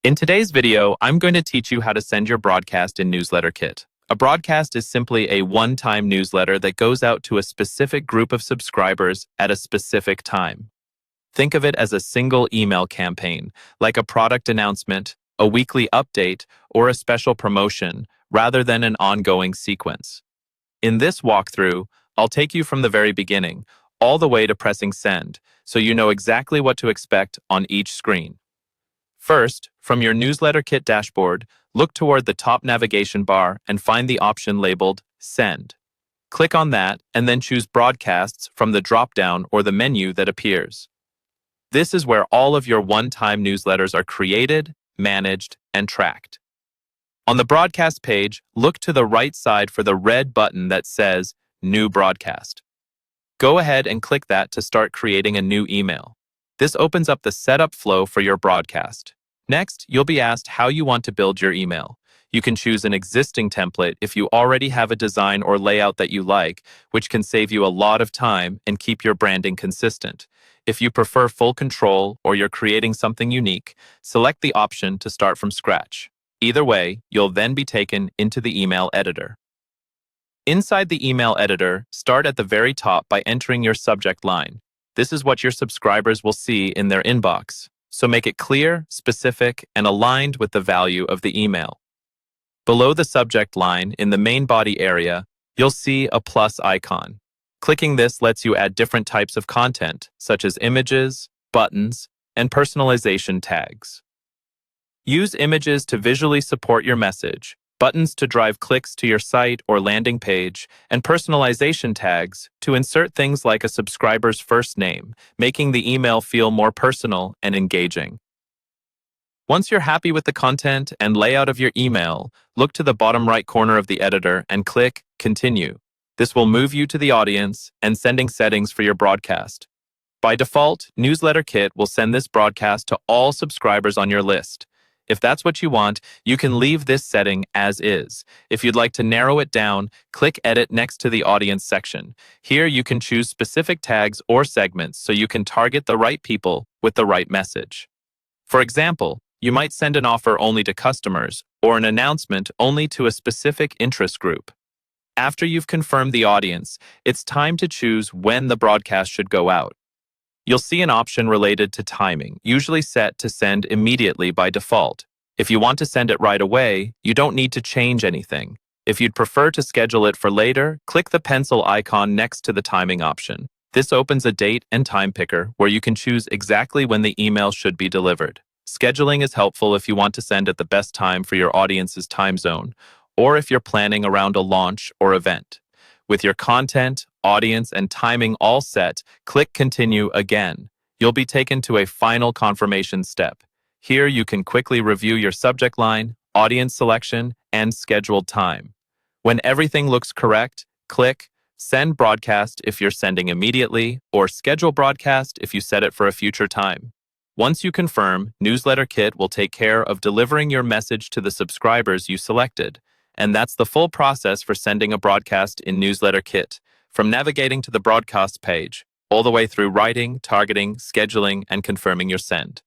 In today's video, I'm going to teach you how to send your broadcast in NewsletterKit. A broadcast is simply a one-time newsletter that goes out to a specific group of subscribers at a specific time. Think of it as a single email campaign, like a product announcement, a weekly update, or a special promotion, rather than an ongoing sequence. In this walkthrough, I'll take you from the very beginning, all the way to pressing send, so you know exactly what to expect on each screen. First, from your NewsletterKit dashboard, look toward the top navigation bar and find the option labeled Send. Click on that and then choose Broadcasts from the drop-down or the menu that appears. This is where all of your one-time newsletters are created, managed, and tracked. On the broadcast page, look to the right side for the red button that says New Broadcast. Go ahead and click that to start creating a new email. This opens up the setup flow for your broadcast. Next, you'll be asked how you want to build your email. You can choose an existing template if you already have a design or layout that you like, which can save you a lot of time and keep your branding consistent. If you prefer full control or you're creating something unique, select the option to start from scratch. Either way, you'll then be taken into the email editor. Inside the email editor, start at the very top by entering your subject line. This is what your subscribers will see in their inbox, so make it clear, specific, and aligned with the value of the email. Below the subject line, in the main body area, you'll see a plus icon. Clicking this lets you add different types of content, such as images, buttons, and personalization tags. Use images to visually support your message, buttons to drive clicks to your site or landing page, and personalization tags to insert things like a subscriber's first name, making the email feel more personal and engaging. Once you're happy with the content and layout of your email, look to the bottom right corner of the editor and click Continue. This will move you to the audience and sending settings for your broadcast. By default, NewsletterKit will send this broadcast to all subscribers on your list. If that's what you want, you can leave this setting as is. If you'd like to narrow it down, click Edit next to the Audience section. Here you can choose specific tags or segments so you can target the right people with the right message. For example, you might send an offer only to customers or an announcement only to a specific interest group. After you've confirmed the audience, it's time to choose when the broadcast should go out. You'll see an option related to timing, usually set to send immediately by default. If you want to send it right away, you don't need to change anything. If you'd prefer to schedule it for later, click the pencil icon next to the timing option. This opens a date and time picker where you can choose exactly when the email should be delivered. Scheduling is helpful if you want to send at the best time for your audience's time zone, or if you're planning around a launch or event. With your content, audience, and timing all set, click Continue again. You'll be taken to a final confirmation step. Here you can quickly review your subject line, audience selection, and scheduled time. When everything looks correct, click Send Broadcast if you're sending immediately, or Schedule Broadcast if you set it for a future time. Once you confirm, NewsletterKit will take care of delivering your message to the subscribers you selected. And that's the full process for sending a broadcast in NewsletterKit, from navigating to the broadcast page, all the way through writing, targeting, scheduling, and confirming your send.